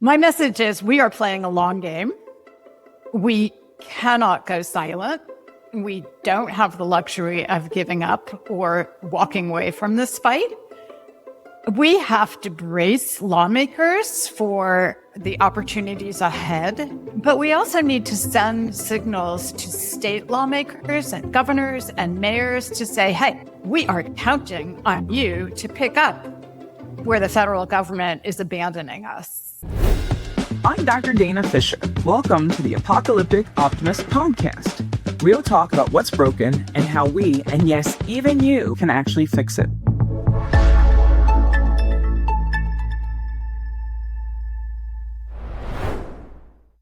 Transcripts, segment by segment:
My message is we are playing a long game. We cannot go silent. We don't have the luxury of giving up or walking away from this fight. We have to brace lawmakers for the opportunities ahead, but we also need to send signals to state lawmakers and governors and mayors to say, hey, we are counting on you to pick up where the federal government is abandoning us. I'm Dr. Dana Fisher. Welcome to the Apocalyptic Optimist podcast. Real talk about what's broken and how we, and yes, even you, can actually fix it.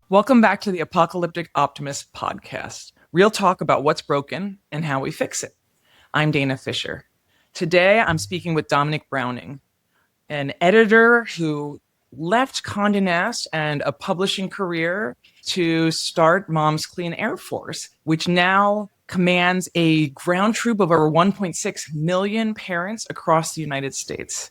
Welcome back to the Apocalyptic Optimist podcast. Real talk about what's broken and how we fix it. I'm Dana Fisher. Today, I'm speaking with Dominique Browning, an editor who left Condé Nast and a publishing career to start Mom's Clean Air Force, which now commands a ground troop of over 1.6 million parents across the United States.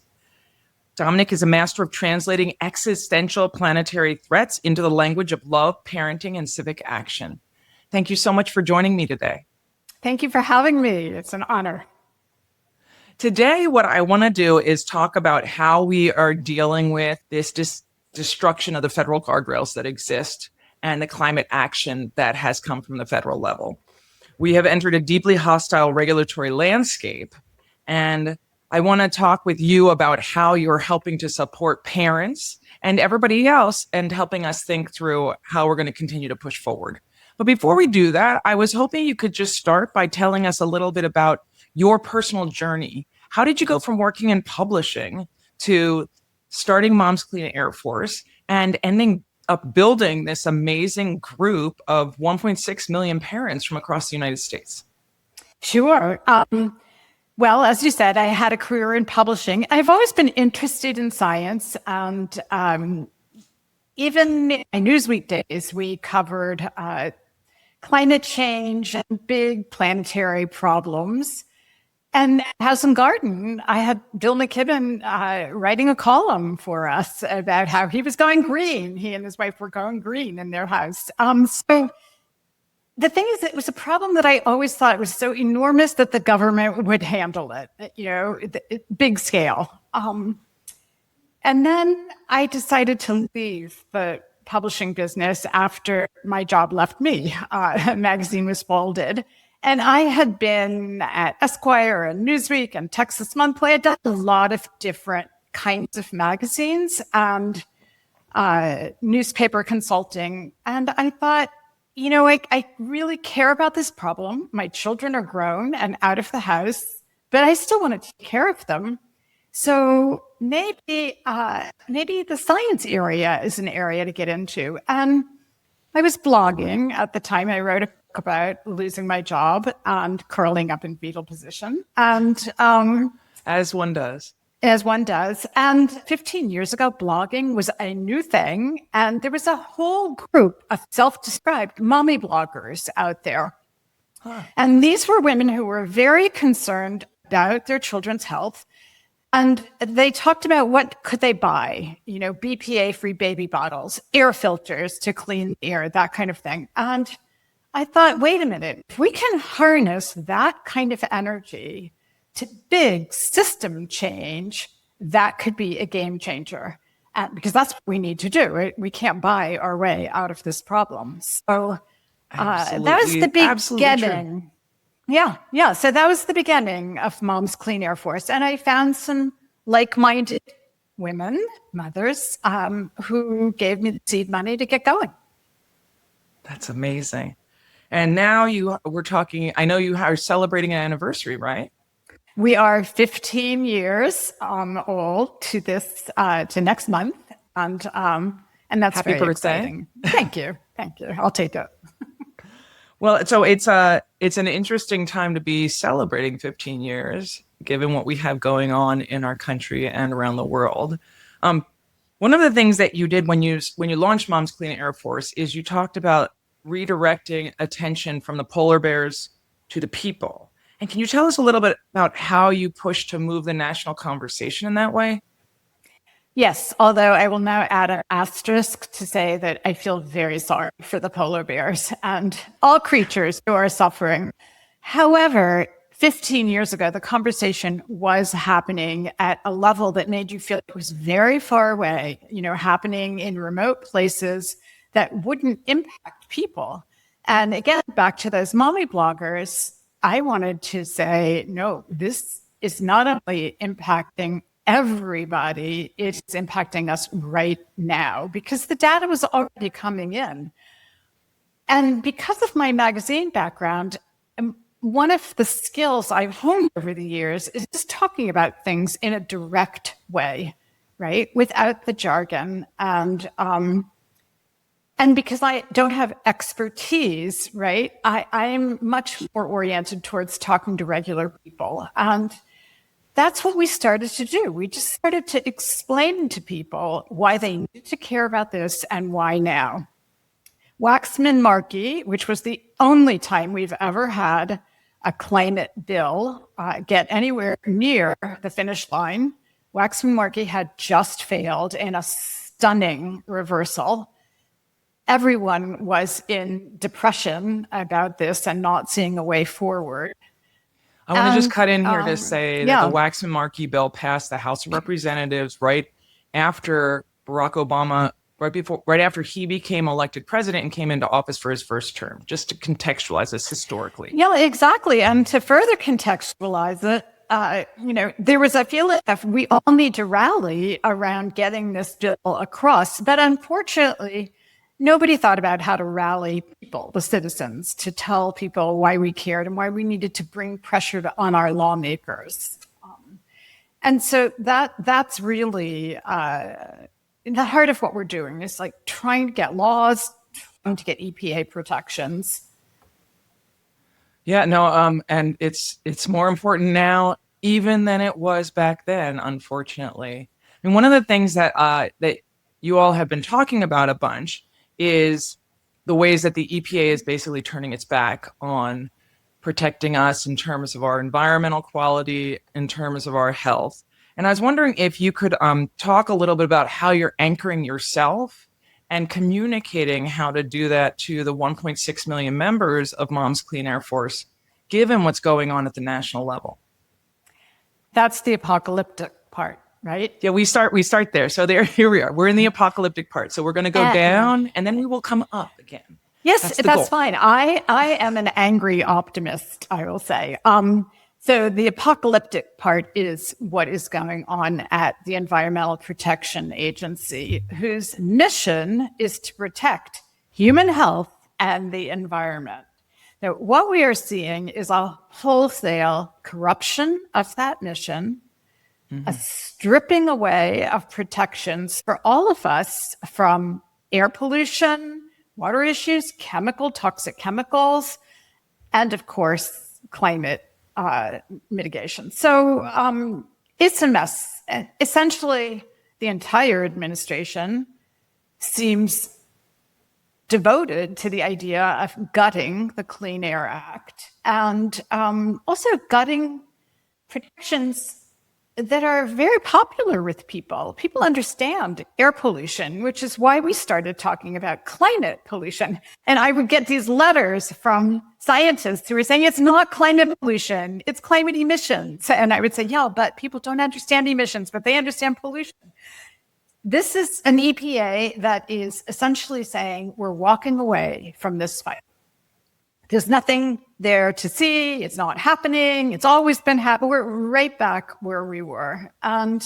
Dominique is a master of translating existential planetary threats into the language of love, parenting, and civic action. Thank you so much for joining me today. Thank you for having me. It's an honor. Today, what I want to do is talk about how we are dealing with this destruction of the federal guardrails that exist and the climate action that has come from the federal level. We have entered a deeply hostile regulatory landscape, and I want to talk with you about how you're helping to support parents and everybody else and helping us think through how we're going to continue to push forward. But before we do that, I was hoping you could just start by telling us a little bit about your personal journey. How did you go from working in publishing to starting Mom's Clean Air Force and ending up building this amazing group of 1.6 million parents from across the United States? Sure. Well, as you said, I had a career in publishing. I've always been interested in science, and even in my Newsweek days, we covered climate change and big planetary problems. And House and Garden, I had Bill McKibben writing a column for us about how he was going green. He and his wife were going green in their house. So the thing is, it was a problem that I always thought was so enormous that the government would handle it, big scale. And then I decided to leave the publishing business after my job left me. A magazine was folded. And I had been at Esquire and Newsweek and Texas Monthly. I'd done a lot of different kinds of magazines and newspaper consulting. And I thought, I really care about this problem. My children are grown and out of the house, but I still want to take care of them. So maybe the science area is an area to get into. And I was blogging at the time. I wrote a book about losing my job and curling up in fetal position. And as one does. And 15 years ago, blogging was a new thing. And there was a whole group of self-described mommy bloggers out there. Huh. And these were women who were very concerned about their children's health. And they talked about what could they buy, BPA-free baby bottles, air filters to clean the air, that kind of thing. And I thought, wait a minute, if we can harness that kind of energy to big system change, that could be a game changer. And because that's what we need to do, right? We can't buy our way out of this problem. So that was the beginning. Yeah. So that was the beginning of Mom's Clean Air Force. And I found some like-minded women, mothers, who gave me the seed money to get going. That's amazing. And now we're talking, I know you are celebrating an anniversary, right? We are 15 years old to next month. And that's happy very birthday. Exciting. Thank you. I'll take it. Well, so it's an interesting time to be celebrating 15 years, given what we have going on in our country and around the world. One of the things that you did when you launched Mom's Clean Air Force is you talked about redirecting attention from the polar bears to the people. And can you tell us a little bit about how you pushed to move the national conversation in that way? Yes, although I will now add an asterisk to say that I feel very sorry for the polar bears and all creatures who are suffering. However, 15 years ago, the conversation was happening at a level that made you feel it was very far away, happening in remote places that wouldn't impact people. And again, back to those mommy bloggers, I wanted to say, no, this is not only impacting everybody, it's impacting us right now because the data was already coming in. And because of my magazine background, one of the skills I've honed over the years is just talking about things in a direct way, right? Without the jargon. And because I don't have expertise, right, I'm much more oriented towards talking to regular people. And that's what we started to do. We just started to explain to people why they need to care about this and why now. Waxman-Markey, which was the only time we've ever had a climate bill get anywhere near the finish line, Waxman-Markey had just failed in a stunning reversal. Everyone was in depression about this and not seeing a way forward. I want to just cut in here to say that the Waxman-Markey bill passed the House of Representatives right after Barack Obama, right after he became elected president and came into office for his first term, just to contextualize this historically. Yeah, exactly. And to further contextualize it, there was, I feel like we all need to rally around getting this bill across. But unfortunately, nobody thought about how to rally people, the citizens, to tell people why we cared and why we needed to bring pressure on our lawmakers. And so that's really in the heart of what we're doing is like trying to get laws, trying to get EPA protections. Yeah, no, and it's more important now even than it was back then, unfortunately. And one of the things that that you all have been talking about a bunch is the ways that the EPA is basically turning its back on protecting us in terms of our environmental quality, in terms of our health. And I was wondering if you could talk a little bit about how you're anchoring yourself and communicating how to do that to the 1.6 million members of Mom's Clean Air Force, given what's going on at the national level. That's the apocalyptic part. Right? Yeah, we start there. So here we are. We're in the apocalyptic part. So we're going to go down and then we will come up again. Yes, that's fine. I am an angry optimist, I will say. So the apocalyptic part is what is going on at the Environmental Protection Agency, whose mission is to protect human health and the environment. Now, what we are seeing is a wholesale corruption of that mission, a stripping away of protections for all of us from air pollution, water issues, toxic chemicals, and of course, climate mitigation. So it's a mess. Essentially, the entire administration seems devoted to the idea of gutting the Clean Air Act and also gutting protections that are very popular with people. People understand air pollution, which is why we started talking about climate pollution. And I would get these letters from scientists who were saying, it's not climate pollution, it's climate emissions. And I would say, yeah, but people don't understand emissions, but they understand pollution. This is an EPA that is essentially saying we're walking away from this fight. There's nothing there to see. It's not happening. It's always been happening. We're right back where we were. And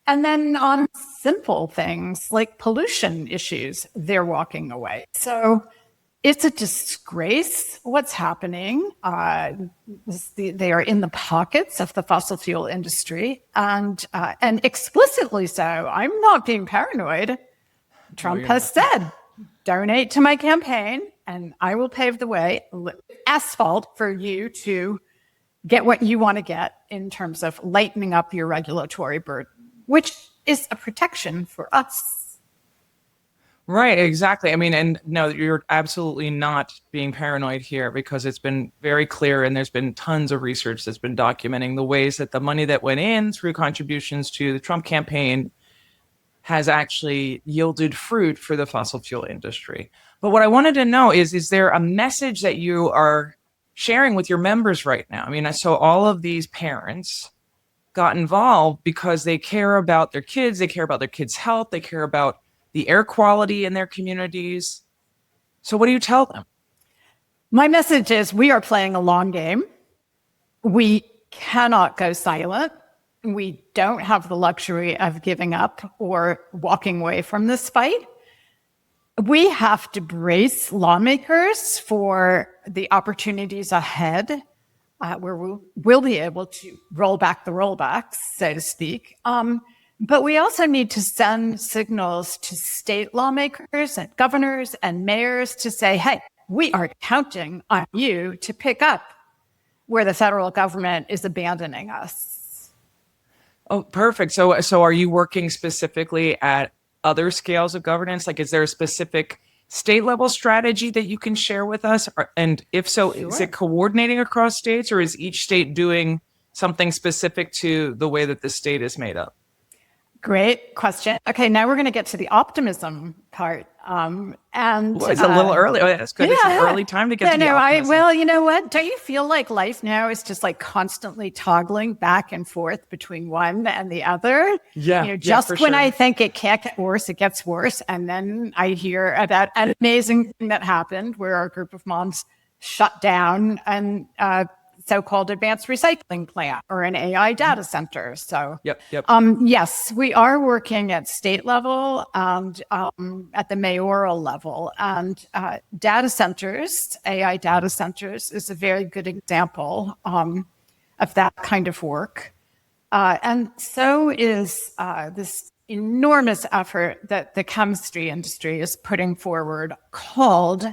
then on simple things like pollution issues, they're walking away. So it's a disgrace what's happening. They are in the pockets of the fossil fuel industry and explicitly so. I'm not being paranoid. Trump has said, donate to my campaign and I will pave the way, asphalt for you to get what you want to get in terms of lightening up your regulatory burden, which is a protection for us. Right, exactly. I mean, and no, you're absolutely not being paranoid here because it's been very clear and there's been tons of research that's been documenting the ways that the money that went in through contributions to the Trump campaign has actually yielded fruit for the fossil fuel industry. But what I wanted to know is there a message that you are sharing with your members right now? I mean, so all of these parents got involved because they care about their kids, they care about their kids' health, they care about the air quality in their communities. So what do you tell them? My message is we are playing a long game. We cannot go silent. We don't have the luxury of giving up or walking away from this fight. We have to brace lawmakers for the opportunities ahead, where we'll be able to roll back the rollbacks, so to speak. But we also need to send signals to state lawmakers and governors and mayors to say, hey, we are counting on you to pick up where the federal government is abandoning us. Oh, perfect. So are you working specifically at other scales of governance? Like, is there a specific state level strategy that you can share with us? And if so, Sure. Is it coordinating across states, or is each state doing something specific to the way that the state is made up? Great question. Okay, now we're going to get to the optimism part. It's a little early. Oh, that's good. It's an early time to get to the optimism. Well, you know what? Don't you feel like life now is just like constantly toggling back and forth between one and the other? Yeah. Just for when sure. I think it can't get worse, it gets worse. And then I hear about an amazing thing that happened where our group of moms shut down and so-called advanced recycling plant or an AI data center. So, Yep. yes, we are working at state level and at the mayoral level. And data centers, AI data centers, is a very good example of that kind of work. And so is this enormous effort that the chemistry industry is putting forward called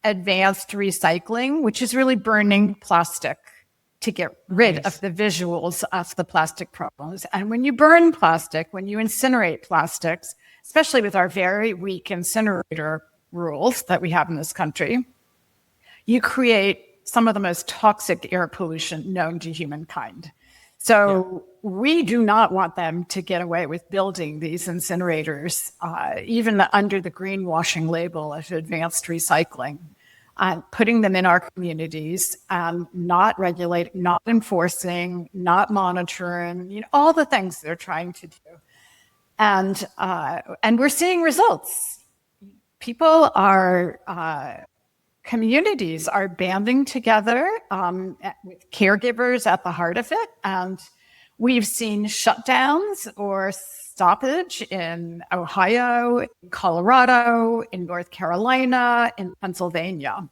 advanced recycling, which is really burning plastic to get rid of the visuals of the plastic problems. And when you burn plastic, when you incinerate plastics, especially with our very weak incinerator rules that we have in this country, you create some of the most toxic air pollution known to humankind. So we do not want them to get away with building these incinerators, even under the greenwashing label of advanced recycling. Putting them in our communities, not regulating, not enforcing, not monitoring, all the things they're trying to do. And we're seeing results. People communities are banding together with caregivers at the heart of it. And we've seen shutdowns or stoppage in Ohio, in Colorado, in North Carolina, in Pennsylvania.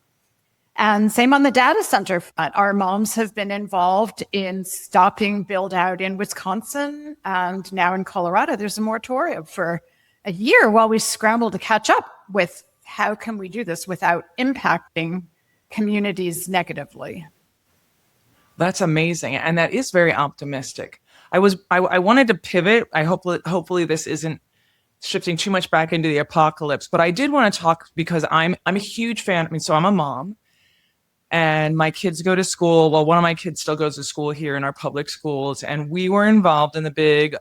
And same on the data center front. Our moms have been involved in stopping build out in Wisconsin, and now in Colorado, there's a moratorium for a year while we scramble to catch up with how can we do this without impacting communities negatively. That's amazing. And that is very optimistic. I wanted to pivot. Hopefully this isn't shifting too much back into the apocalypse, but I did want to talk because I'm a huge fan. I mean, so I'm a mom and my kids go to school. Well, one of my kids still goes to school here in our public schools, and we were involved in the big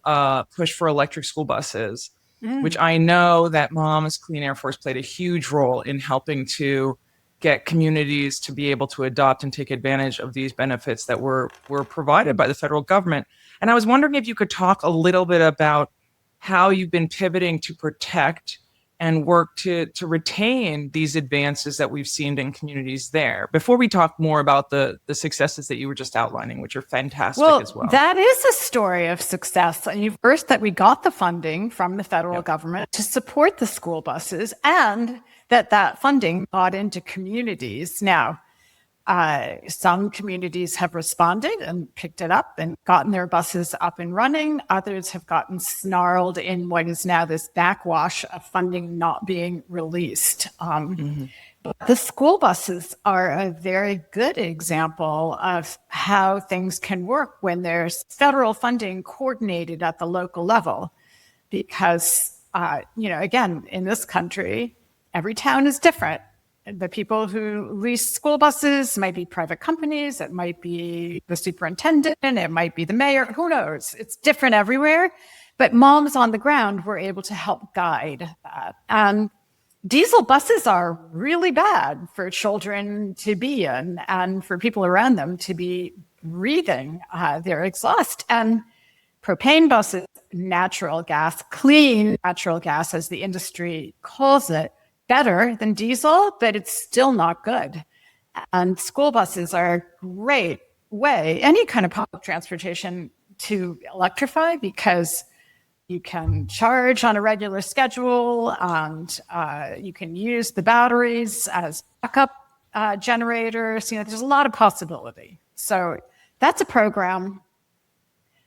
push for electric school buses, which I know that Mom's Clean Air Force played a huge role in helping to get communities to be able to adopt and take advantage of these benefits that were provided by the federal government. And I was wondering if you could talk a little bit about how you've been pivoting to protect and work to retain these advances that we've seen in communities there, before we talk more about the successes that you were just outlining, which are fantastic as well. That is a story of success. And first, that we got the funding from the federal government to support the school buses, and that funding got into communities. Now, some communities have responded and picked it up and gotten their buses up and running. Others have gotten snarled in what is now this backwash of funding not being released. But the school buses are a very good example of how things can work when there's federal funding coordinated at the local level. Because, again, in this country, every town is different. The people who lease school buses might be private companies. It might be the superintendent. It might be the mayor. Who knows? It's different everywhere. But moms on the ground were able to help guide that. And diesel buses are really bad for children to be in and for people around them to be breathing their exhaust. And propane buses, natural gas, clean natural gas, as the industry calls it, better than diesel, but it's still not good. And school buses are a great way, any kind of public transportation, to electrify, because you can charge on a regular schedule, and you can use the batteries as backup generators. There's a lot of possibility. So that's a program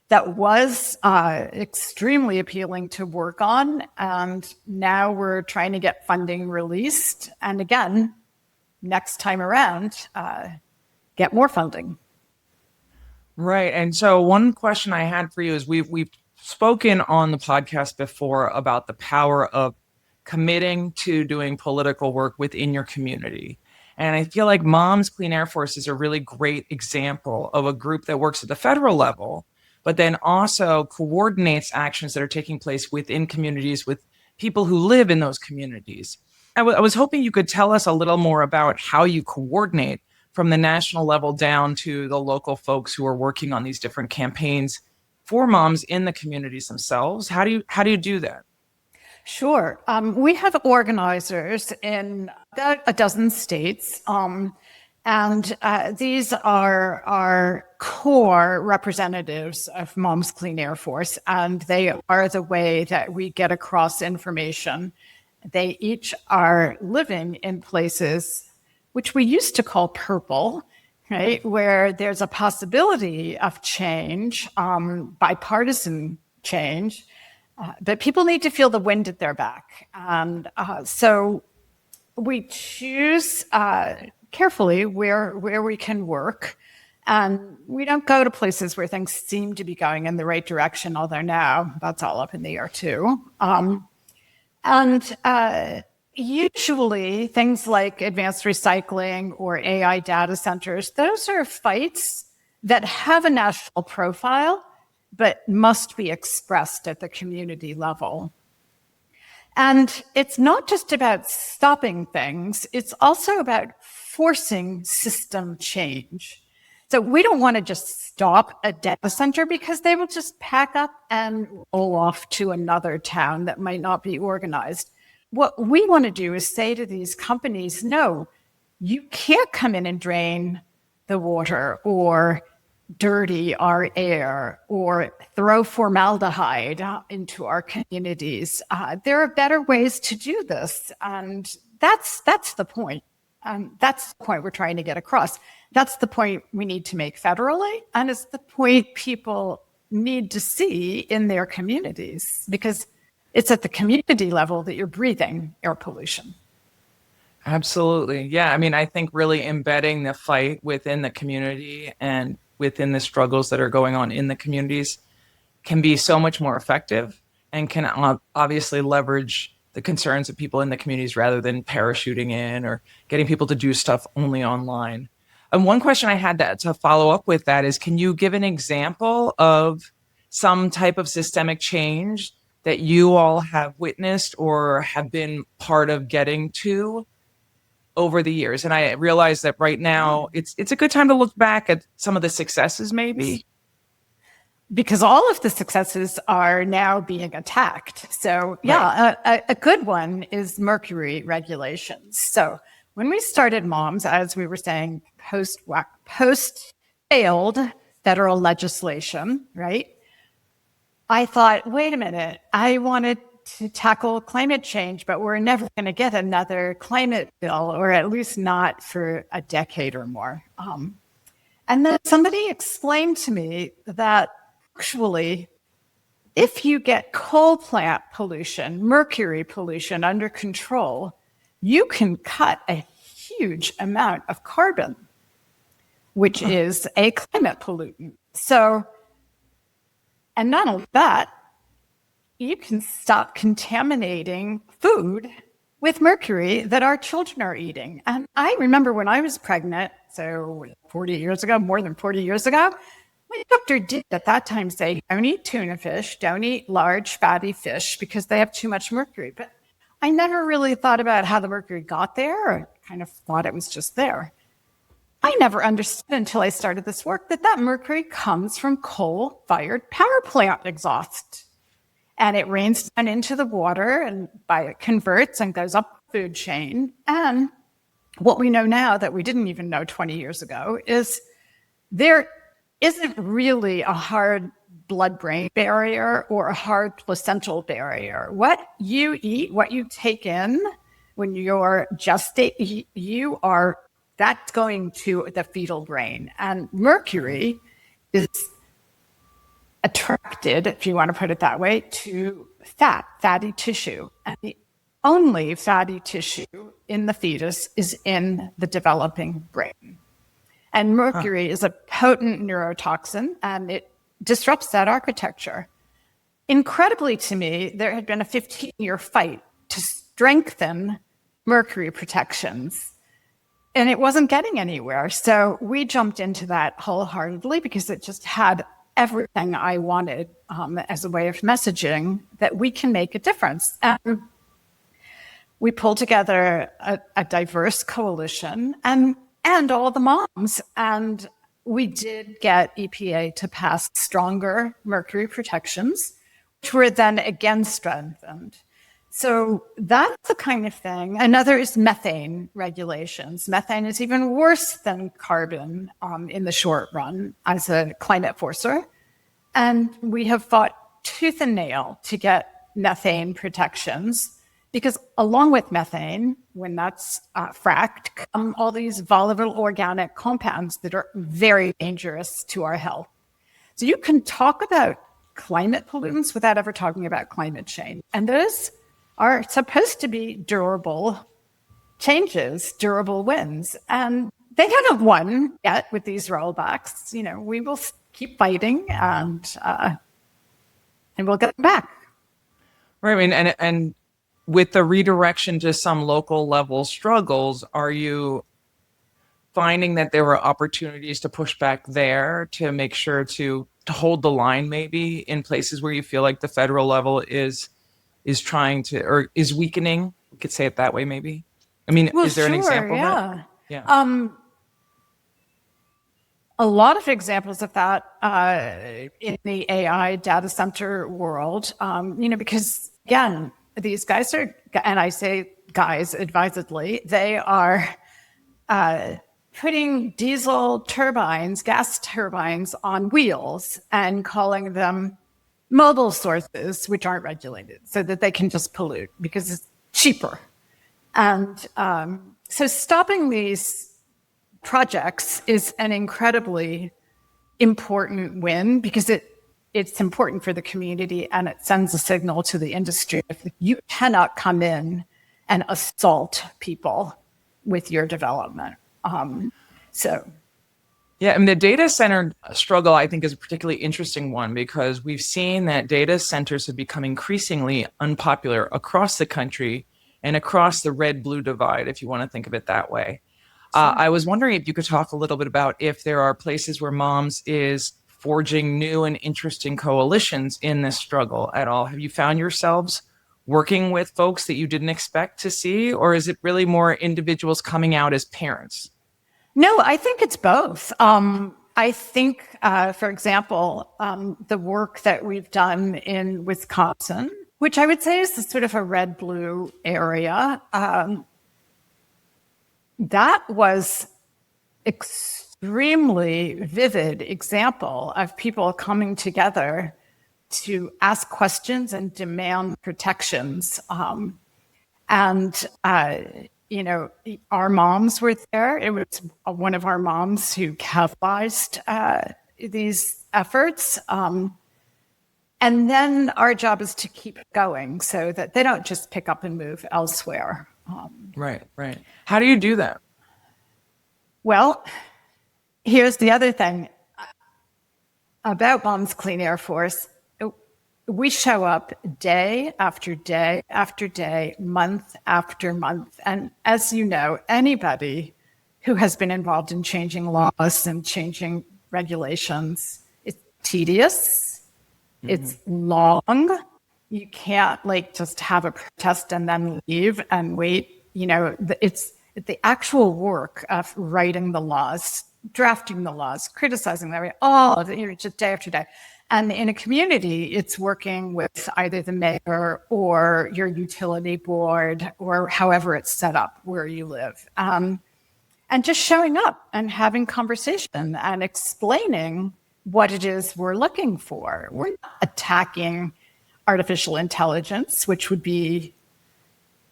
that was extremely appealing to work on, and now we're trying to get funding released. And again, next time around, get more funding. Right. And so one question I had for you is we've spoken on the podcast before about the power of committing to doing political work within your community. And I feel like Moms Clean Air Force is a really great example of a group that works at the federal level, but then also coordinates actions that are taking place within communities with people who live in those communities. I was hoping you could tell us a little more about how you coordinate from the national level down to the local folks who are working on these different campaigns for moms in the communities themselves. How do you do that? Sure. We have organizers in about a dozen states, and these are our core representatives of Moms Clean Air Force, and they are the way that we get across information. They each are living in places which we used to call purple, right, where there's a possibility of change, bipartisan change, but people need to feel the wind at their back. And so we choose carefully where we can work. And we don't go to places where things seem to be going in the right direction, although now that's all up in the air too. Usually things like advanced recycling or AI data centers, those are fights that have a national profile, but must be expressed at the community level. And it's not just about stopping things, it's also about forcing system change. So we don't want to just stop a data center, because they will just pack up and roll off to another town that might not be organized. What we want to do is say to these companies, no, you can't come in and drain the water or dirty our air or throw formaldehyde into our communities. There are better ways to do this. And that's the point. That's the point we're trying to get across. That's the point we need to make federally. And it's the point people need to see in their communities, because it's at the community level that you're breathing air pollution. Absolutely. Yeah. I mean, I think really embedding the fight within the community and within the struggles that are going on in the communities can be so much more effective, and can obviously leverage the concerns of people in the communities rather than parachuting in or getting people to do stuff only online. And one question I had to follow up with that is, can you give an example of some type of systemic change that you all have witnessed or have been part of getting to over the years? And I realize that right now it's a good time to look back at some of the successes, maybe. Because all of the successes are now being attacked. So yeah, right. A good one is Mercury regulations. So when we started Moms, as we were saying, post failed federal legislation, right? I thought, wait a minute, I wanted to tackle climate change, but we're never going to get another climate bill, or at least not for a decade or more. And then somebody explained to me that actually, if you get coal plant pollution, mercury pollution under control, you can cut a huge amount of carbon, which is a climate pollutant. So, and not only that, you can stop contaminating food with mercury that our children are eating. And I remember when I was pregnant, so 40 years ago, more than 40 years ago, My doctor did at that time say, don't eat tuna fish, don't eat large fatty fish because they have too much mercury. But I never really thought about how the mercury got there. I kind of thought it was just there. I never understood until I started this work that mercury comes from coal-fired power plant exhaust. And it rains down into the water and it converts and goes up the food chain. And what we know now that we didn't even know 20 years ago is there isn't really a hard blood-brain barrier or a hard placental barrier. What you eat, what you take in when you're gestate, that's going to the fetal brain. And mercury is attracted, if you want to put it that way, to fatty tissue. And the only fatty tissue in the fetus is in the developing brain. And mercury is a potent neurotoxin, and it disrupts that architecture. Incredibly to me, there had been a 15-year fight to strengthen mercury protections, and it wasn't getting anywhere. So we jumped into that wholeheartedly because it just had everything I wanted as a way of messaging that we can make a difference. And we pulled together a diverse coalition and all the moms. And we did get EPA to pass stronger mercury protections, which were then again strengthened. So that's the kind of thing. Another is methane regulations. Methane is even worse than carbon in the short run as a climate forcer. And we have fought tooth and nail to get methane protections because along with methane, when that's fracked, come all these volatile organic compounds that are very dangerous to our health. So you can talk about climate pollutants without ever talking about climate change. And those are supposed to be durable changes, durable wins. And they haven't won yet with these rollbacks. You know, we will keep fighting and we'll get them back. Right. I mean, and with the redirection to some local level struggles, are you finding that there were opportunities to push back there to make sure to hold the line maybe in places where you feel like the federal level is trying to, or is weakening? We could say it that way, maybe. I mean, Well, is there an example of that? Yeah. A lot of examples of that in the AI data center world, because again, these guys are, and I say guys advisedly, they are putting diesel turbines, gas turbines on wheels and calling them mobile sources, which aren't regulated, so that they can just pollute because it's cheaper. And so stopping these projects is an incredibly important win because it's important for the community and it sends a signal to the industry. You cannot come in and assault people with your development. Yeah, I mean, the data center struggle, I think, is a particularly interesting one because we've seen that data centers have become increasingly unpopular across the country and across the red-blue divide, if you want to think of it that way. I was wondering if you could talk a little bit about if there are places where Moms is forging new and interesting coalitions in this struggle at all. Have you found yourselves working with folks that you didn't expect to see, or is it really more individuals coming out as parents? No, I think it's both. I think, for example, the work that we've done in Wisconsin, which I would say is sort of a red-blue area, that was extremely vivid example of people coming together to ask questions and demand protections. Our moms were there. It was one of our moms who catalyzed these efforts. And then our job is to keep going so that they don't just pick up and move elsewhere. Right. How do you do that? Well, here's the other thing about Moms Clean Air Force. We show up day after day after day, month after month. And as you know, anybody who has been involved in changing laws and changing regulations tedious. It's long. You can't like just have a protest and then leave and wait. It's the actual work of writing the laws, drafting the laws, criticizing them, all of it, just day after day. And in a community, it's working with either the mayor or your utility board or however it's set up where you live. And just showing up and having conversation and explaining what it is we're looking for. We're not attacking artificial intelligence, which would be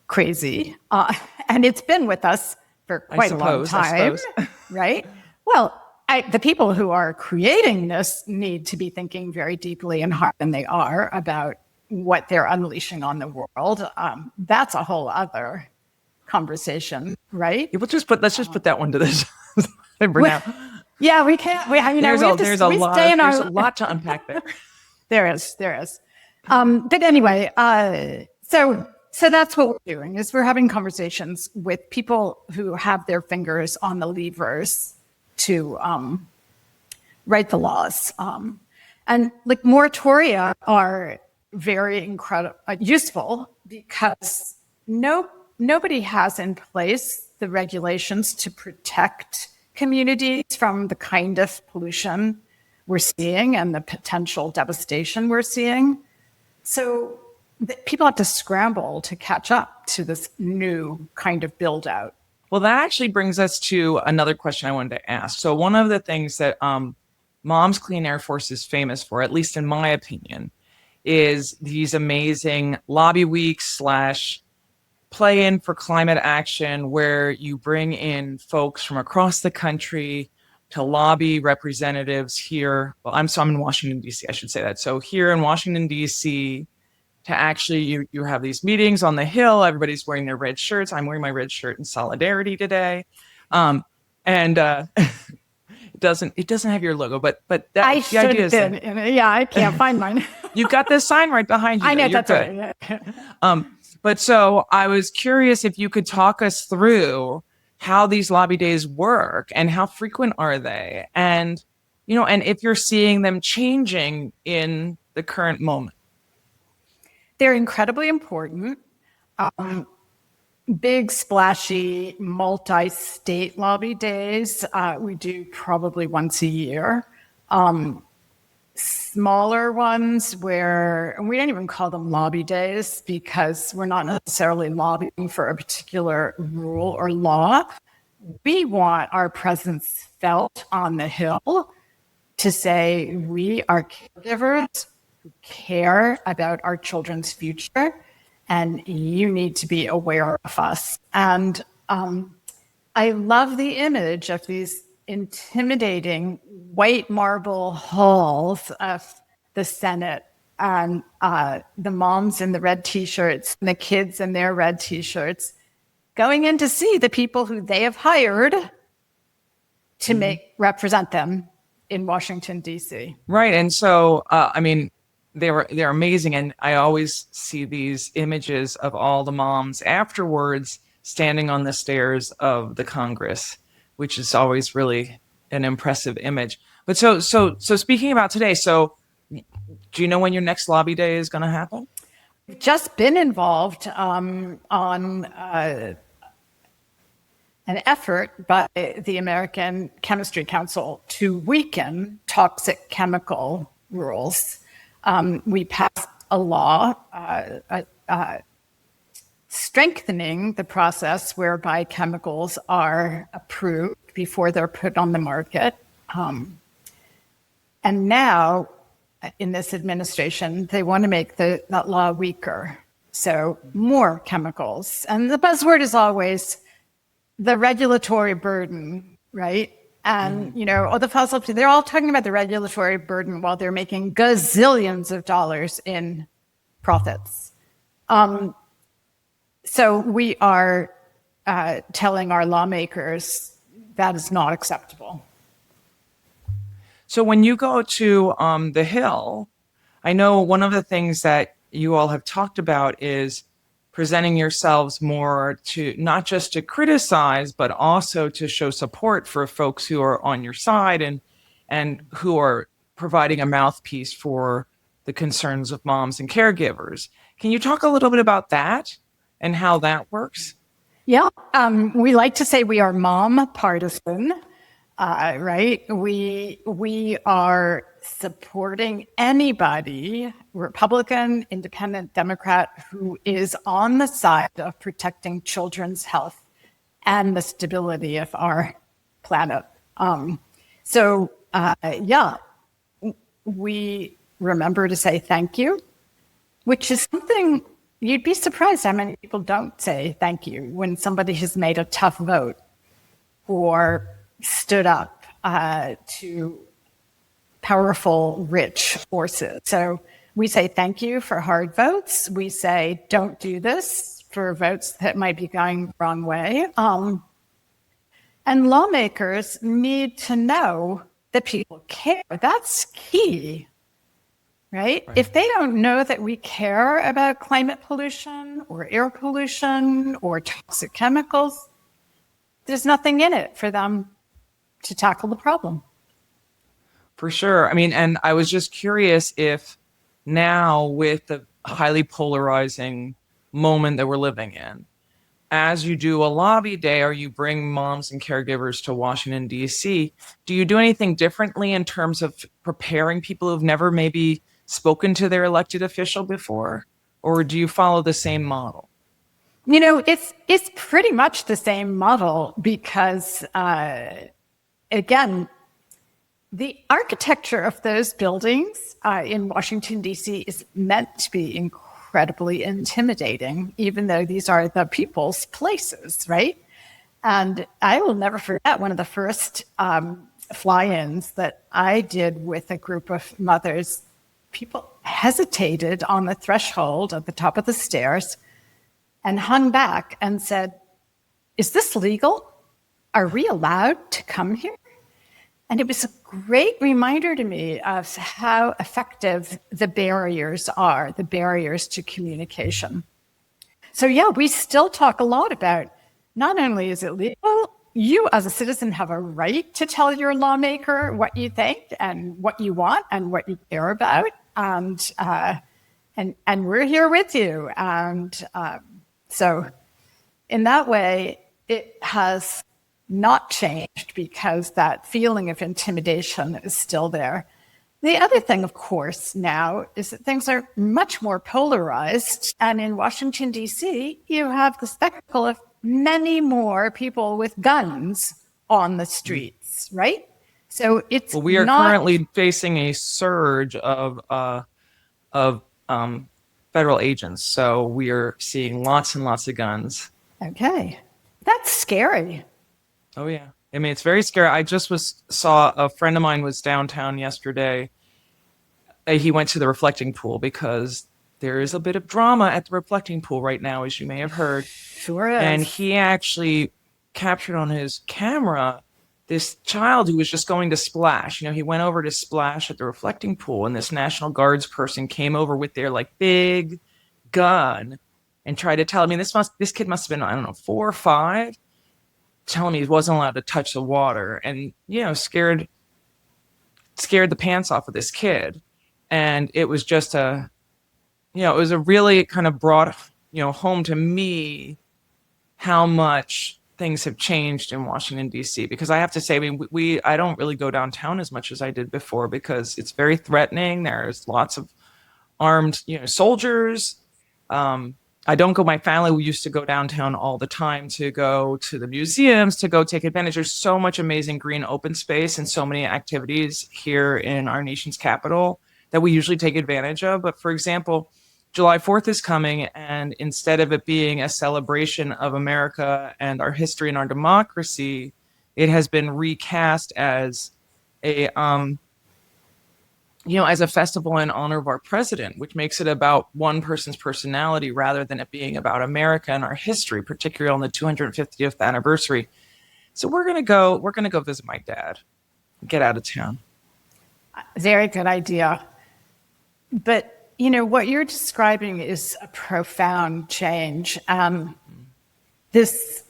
crazy. And it's been with us for quite a long time, right? Well, the people who are creating this need to be thinking very deeply and hard, and they are, about what they're unleashing on the world. That's a whole other conversation, right? Let's just put that one to this. Yeah, we can't. There's a lot to unpack there. There is. But anyway, so that's what we're doing, is we're having conversations with people who have their fingers on the levers to write the laws. And like moratoria are very useful because nobody has in place the regulations to protect communities from the kind of pollution we're seeing and the potential devastation we're seeing. So people have to scramble to catch up to this new kind of build out. Well, that actually brings us to another question I wanted to ask. So one of the things that Mom's Clean Air Force is famous for, at least in my opinion, is these amazing lobby weeks / play in for climate action, where you bring in folks from across the country to lobby representatives here. Well, I'm in Washington, D.C., I should say that. So here in Washington, D.C., to actually, you have these meetings on the Hill, everybody's wearing their red shirts. I'm wearing my red shirt in solidarity today. It doesn't have your logo, but that the idea is I can't find mine. You've got this sign right behind you. I know, that's right. Yeah. But so I was curious if you could talk us through how these lobby days work and how frequent are they, and and if you're seeing them changing in the current moment. They're incredibly important. Big, splashy, multi-state lobby days, we do probably once a year. Smaller ones where we don't even call them lobby days because we're not necessarily lobbying for a particular rule or law. We want our presence felt on the Hill to say we are caregivers who care about our children's future, and you need to be aware of us. And I love the image of these intimidating white marble halls of the Senate, and the moms in the red T-shirts and the kids in their red T-shirts going in to see the people who they have hired to represent them in Washington, D.C. Right. And so, they're amazing. And I always see these images of all the moms afterwards standing on the stairs of the Congress, which is always really an impressive image. But so speaking about today, so do you know when your next lobby day is going to happen? We've just been involved on an effort by the American Chemistry Council to weaken toxic chemical rules. We passed a law strengthening the process whereby chemicals are approved before they're put on the market. And now, in this administration, they want to make that law weaker. So more chemicals. And the buzzword is always the regulatory burden, right? And, the fossil fuel, they're all talking about the regulatory burden while they're making gazillions of dollars in profits. So we are telling our lawmakers that is not acceptable. So when you go to the Hill, I know one of the things that you all have talked about is presenting yourselves more to not just to criticize, but also to show support for folks who are on your side and who are providing a mouthpiece for the concerns of moms and caregivers. Can you talk a little bit about that and how that works? Yeah, we like to say we are mom-partisan, right? We are supporting anybody, Republican, Independent, Democrat, who is on the side of protecting children's health and the stability of our planet. Yeah, we remember to say thank you, which is something you'd be surprised how many people don't say thank you when somebody has made a tough vote or stood up to powerful, rich forces. So we say thank you for hard votes. We say don't do this for votes that might be going the wrong way. And lawmakers need to know that people care. That's key, right? If they don't know that we care about climate pollution or air pollution or toxic chemicals, there's nothing in it for them to tackle the problem. For sure. I mean, and I was just curious if now, with the highly polarizing moment that we're living in, as you do a lobby day or you bring moms and caregivers to Washington, D.C., do you do anything differently in terms of preparing people who've never maybe spoken to their elected official before? Or do you follow the same model? You know, it's pretty much the same model because, again, the architecture of those buildings in Washington, D.C. is meant to be incredibly intimidating, even though these are the people's places, right? And I will never forget one of the first fly-ins that I did with a group of mothers. People hesitated on the threshold at the top of the stairs and hung back and said, "Is this legal? Are we allowed to come here?" And it was a great reminder to me of how effective the barriers are, the barriers to communication. So yeah, we still talk a lot about not only is it legal, you as a citizen have a right to tell your lawmaker what you think and what you want and what you care about. And we're here with you. And so in that way, it has not changed because that feeling of intimidation is still there. The other thing, of course, now is that things are much more polarized. And in Washington, D.C., you have the spectacle of many more people with guns on the streets, right? So it's we are currently facing a surge of federal agents. So we are seeing lots and lots of guns. Okay. That's scary. Oh yeah. I mean, it's very scary. I just saw a friend of mine was downtown yesterday. He went to the reflecting pool because there is a bit of drama at the reflecting pool right now, as you may have heard. Sure is. And he actually captured on his camera this child who was just going to splash. You know, he went over to splash at the reflecting pool, and this National Guards person came over with their like big gun and tried to tell him, I mean, this kid must have been, I don't know, 4 or 5, telling me he wasn't allowed to touch the water, and, you know, scared the pants off of this kid. And it was just it was a really kind of brought, home to me how much things have changed in Washington, D.C. Because I have to say, I mean, I don't really go downtown as much as I did before because it's very threatening. There's lots of armed, soldiers. I don't go. My family, we used to go downtown all the time to go to the museums, to go take advantage. There's so much amazing green open space and so many activities here in our nation's capital that we usually take advantage of. But for example, July 4th is coming, and instead of it being a celebration of America and our history and our democracy, it has been recast as as a festival in honor of our president, which makes it about one person's personality rather than it being about America and our history, particularly on the 250th anniversary. So we're gonna go visit my dad, get out of town. Very good idea. But what you're describing is a profound change. This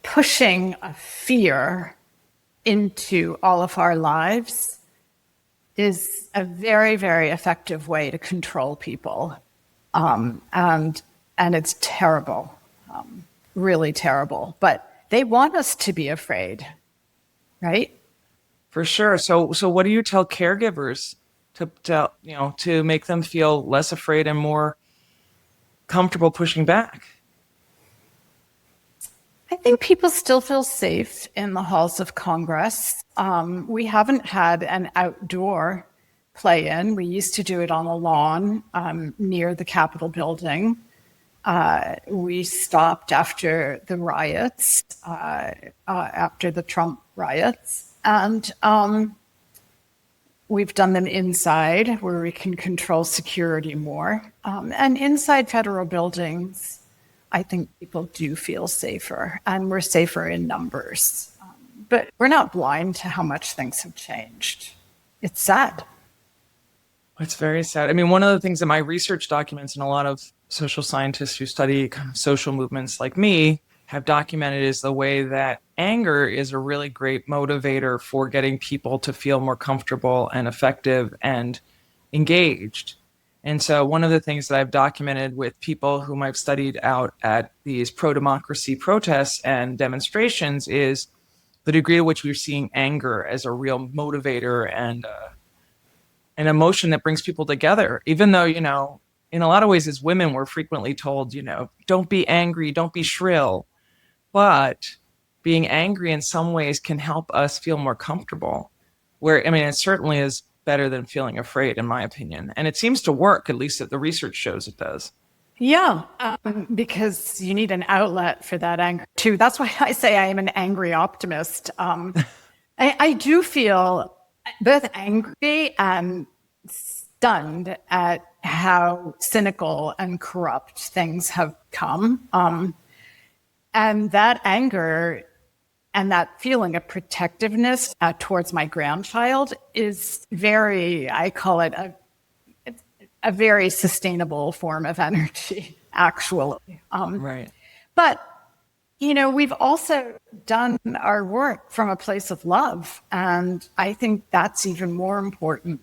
pushing of fear into all of our lives is a very, very effective way to control people. And it's terrible, really terrible. But they want us to be afraid, right? For sure. So what do you tell caregivers to make them feel less afraid and more comfortable pushing back? I think people still feel safe in the halls of Congress. We haven't had an outdoor play-in. We used to do it on a lawn near the Capitol building. We stopped after the riots, after the Trump riots. And we've done them inside where we can control security more. And inside federal buildings, I think people do feel safer, and we're safer in numbers. But we're not blind to how much things have changed. It's sad. It's very sad. I mean, one of the things that my research documents, and a lot of social scientists who study kind of social movements like me have documented, is the way that anger is a really great motivator for getting people to feel more comfortable and effective and engaged. And so one of the things that I've documented with people whom I've studied out at these pro-democracy protests and demonstrations is the degree to which we're seeing anger as a real motivator and an emotion that brings people together. Even though, in a lot of ways as women, we're frequently told, don't be angry, don't be shrill. But being angry in some ways can help us feel more comfortable. It certainly is better than feeling afraid, in my opinion. And it seems to work, at least that the research shows it does. Yeah, because you need an outlet for that anger too. That's why I say I am an angry optimist. I do feel both angry and stunned at how cynical and corrupt things have come. And that anger and that feeling of protectiveness towards my grandchild is I call it a very sustainable form of energy, actually. Right. But, we've also done our work from a place of love. And I think that's even more important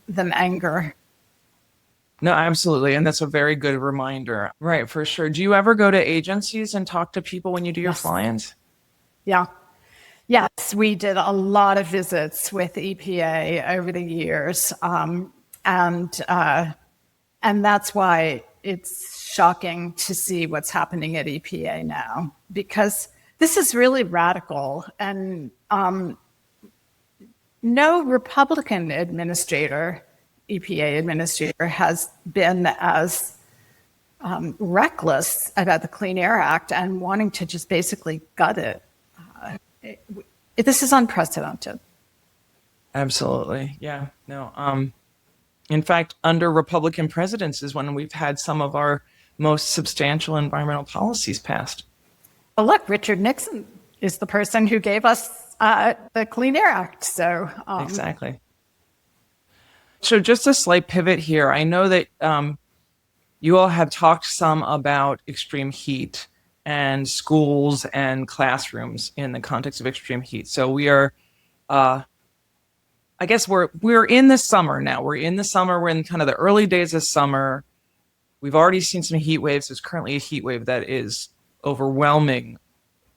than anger. No, absolutely. And that's a very good reminder. Right, for sure. Do you ever go to agencies and talk to people when you do your fly-ins? Yeah. Yes, we did a lot of visits with EPA over the years. And that's why it's shocking to see what's happening at EPA now, because this is really radical. And no Republican EPA administrator has been as reckless about the Clean Air Act and wanting to just basically gut it. This is unprecedented. Absolutely. Yeah. No. In fact, under Republican presidents is when we've had some of our most substantial environmental policies passed. Well, look, Richard Nixon is the person who gave us the Clean Air Act. So exactly. So just a slight pivot here. I know that you all have talked some about extreme heat and schools and classrooms in the context of extreme heat. So we are, I guess we're in the summer now. We're in the summer. We're in kind of the early days of summer. We've already seen some heat waves. There's currently a heat wave that is overwhelming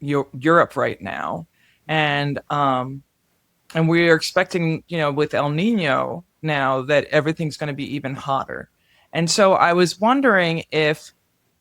Europe right now, and we are expecting, with El Nino now, that everything's going to be even hotter. And so I was wondering if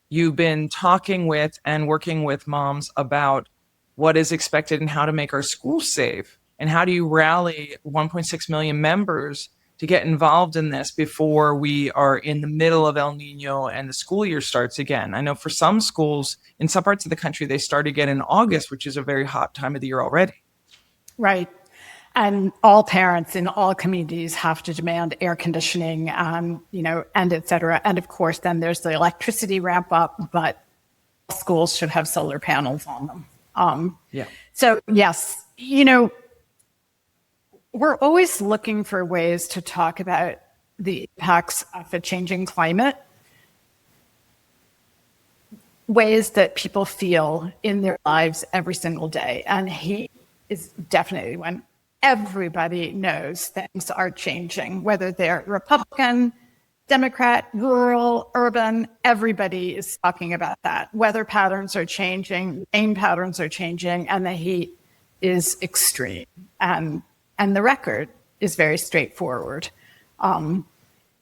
you've been talking with and working with moms about what is expected and how to make our schools safe, and how do you rally 1.6 million members to get involved in this before we are in the middle of El Nino and the school year starts again. I know for some schools in some parts of the country, they start again in August, which is a very hot time of the year already. Right. And all parents in all communities have to demand air conditioning, and et cetera. And of course, then there's the electricity ramp up, but schools should have solar panels on them. Yeah. So yes, we're always looking for ways to talk about the impacts of a changing climate, ways that people feel in their lives every single day. And heat is definitely when everybody knows things are changing, whether they're Republican, Democrat, rural, urban, everybody is talking about that. Weather patterns are changing, rain patterns are changing, and the heat is extreme. And the record is very straightforward.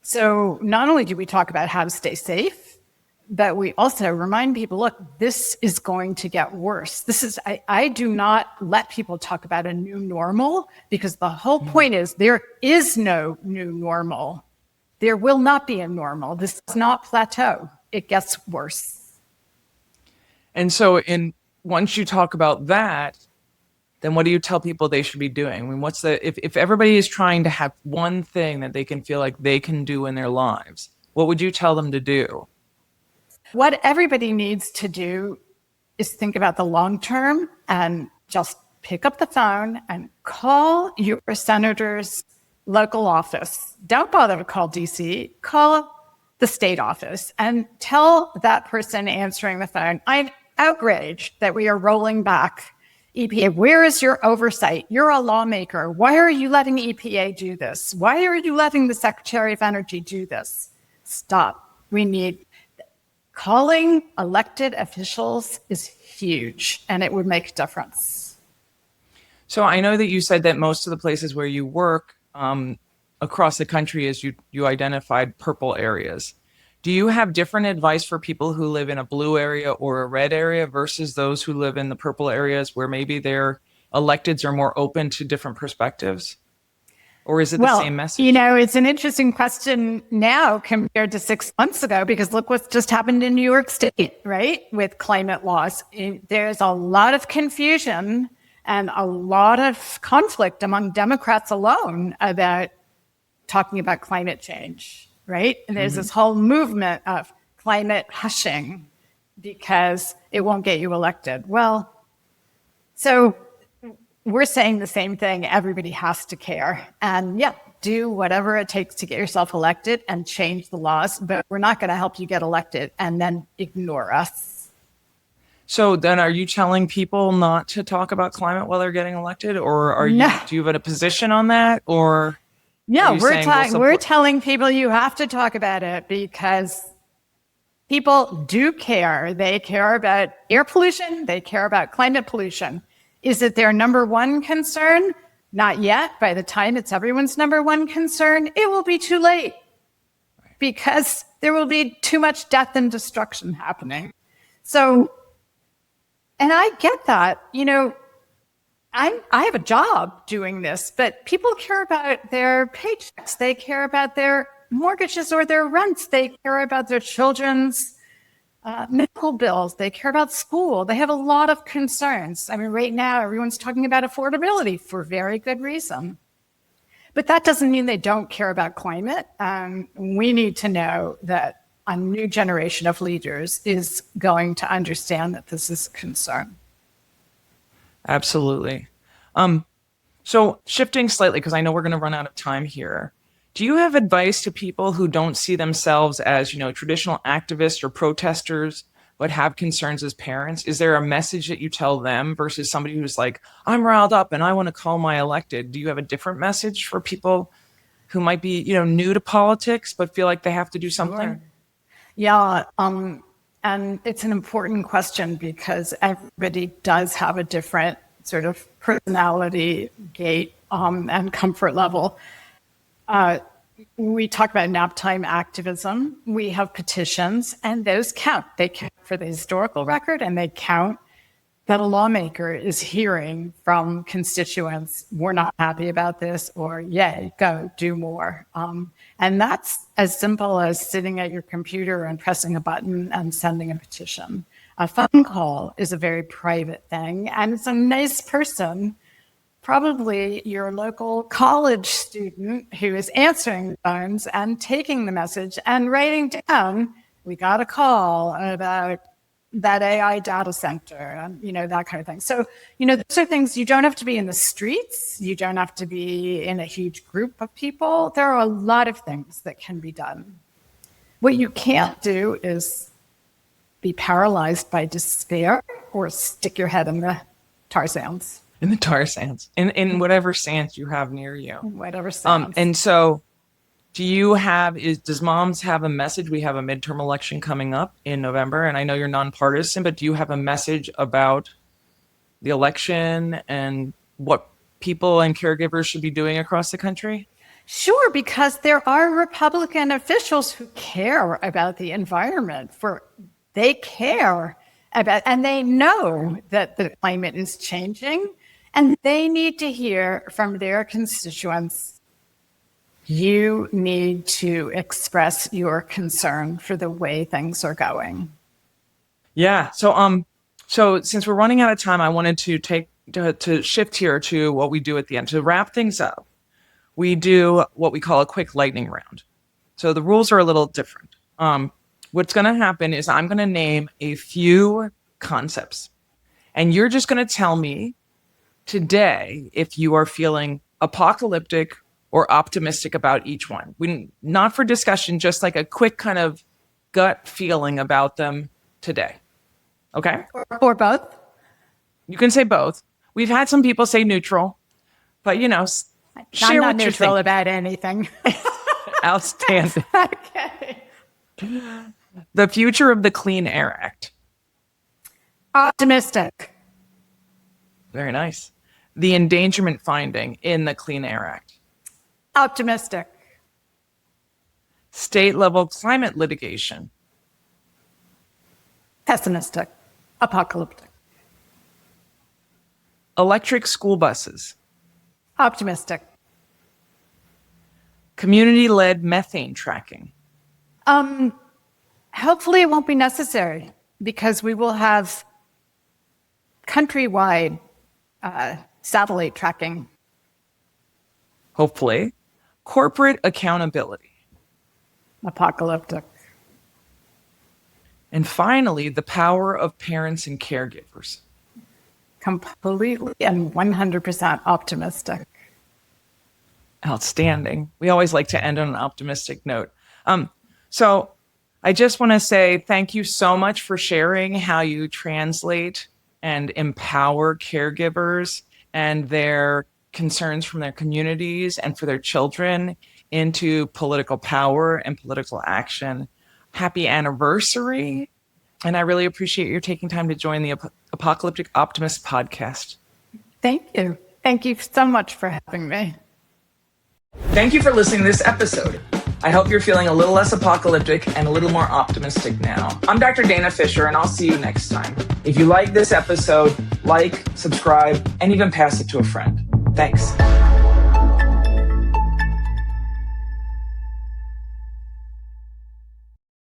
So not only do we talk about how to stay safe, but we also remind people, look, this is going to get worse. I do not let people talk about a new normal, because the whole point is there is no new normal. There will not be a normal. This does not plateau. It gets worse. And so once you talk about that, then what do you tell people they should be doing? I mean, if everybody is trying to have one thing that they can feel like they can do in their lives, what would you tell them to do? What everybody needs to do is think about the long term and just pick up the phone and call your senator's local office. Don't bother to call DC. Call the state office and tell that person answering the phone, I'm outraged that we are rolling back EPA. Where is your oversight? You're a lawmaker. Why are you letting EPA do this? Why are you letting the Secretary of Energy do this? Stop. Calling elected officials is huge, and it would make a difference. So I know that you said that most of the places where you work across the country is you identified purple areas. Do you have different advice for people who live in a blue area or a red area versus those who live in the purple areas where maybe their electeds are more open to different perspectives? Or is it the same message? It's an interesting question now compared to 6 months ago, because look what's just happened in New York State, right? With climate laws. There's a lot of confusion and a lot of conflict among Democrats alone about talking about climate change, right? And there's this whole movement of climate hushing because it won't get you elected. Well, so we're saying the same thing. Everybody has to care. And do whatever it takes to get yourself elected and change the laws, but we're not going to help you get elected and then ignore us. So then are you telling people not to talk about climate while they're getting elected? Or do you have a position on that? Or no, we're telling people you have to talk about it because people do care. They care about air pollution. They care about climate pollution. Is it their number one concern? Not yet. By the time it's everyone's number one concern, it will be too late because there will be too much death and destruction happening. So, and I get that, I have a job doing this, but people care about their paychecks. They care about their mortgages or their rents. They care about their children's medical bills. They care about school. They have a lot of concerns. I mean, right now, everyone's talking about affordability for very good reason. But that doesn't mean they don't care about climate. We need to know that a new generation of leaders is going to understand that this is a concern. Absolutely. So shifting slightly, because I know we're going to run out of time here. Do you have advice to people who don't see themselves as, traditional activists or protesters, but have concerns as parents? Is there a message that you tell them versus somebody who's like, I'm riled up and I want to call my elected? Do you have a different message for people who might be, new to politics, but feel like they have to do something? Sure. Yeah. And it's an important question because everybody does have a different sort of personality, gait, and comfort level. We talk about nap time activism. We have petitions, and those count. They count for the historical record, and they count that a lawmaker is hearing from constituents, we're not happy about this, or yay, go, do more. And that's as simple as sitting at your computer and pressing a button and sending a petition. A phone call is a very private thing, and it's a nice person, probably your local college student who is answering the phones and taking the message and writing down, we got a call about that AI data center, and that kind of thing. So, those are things you don't have to be in the streets. You don't have to be in a huge group of people. There are a lot of things that can be done. What you can't do is be paralyzed by despair or stick your head in the tar sands. In the tar sands, in whatever sands you have near you. Whatever sounds. And so does Moms have a message? We have a midterm election coming up in November, and I know you're nonpartisan, but do you have a message about the election and what people and caregivers should be doing across the country? Sure, because there are Republican officials who care about the environment. They care about, and they know that the climate is changing, and they need to hear from their constituents. You need to express your concern for the way things are going. Yeah. So since we're running out of time, I wanted to shift here to what we do at the end. To wrap things up, we do what we call a quick lightning round. So the rules are a little different. What's going to happen is I'm going to name a few concepts, and you're just going to tell me today if you are feeling apocalyptic or optimistic about each one. Not for discussion, just like a quick kind of gut feeling about them today. Okay? Or both? You can say both. We've had some people say neutral, but share I'm not what you're neutral thinking. about anything. Outstanding. Okay. The future of the Clean Air Act. Optimistic. Very nice. The endangerment finding in the Clean Air Act. Optimistic. State level climate litigation. Pessimistic. Apocalyptic. Electric school buses. Optimistic. Community-led methane tracking. Hopefully it won't be necessary because we will have countrywide satellite tracking. Hopefully. Corporate accountability. Apocalyptic. And finally, the power of parents and caregivers. Completely and 100% optimistic. Outstanding. We always like to end on an optimistic note. So I just want to say thank you so much for sharing how you translate and empower caregivers and their concerns from their communities and for their children into political power and political action. Happy anniversary. And I really appreciate your taking time to join the Apocalyptic Optimist podcast. Thank you. Thank you so much for having me. Thank you for listening to this episode. I hope you're feeling a little less apocalyptic and a little more optimistic now. I'm Dr. Dana Fisher, and I'll see you next time. If you like this episode, like, subscribe, and even pass it to a friend. Thanks.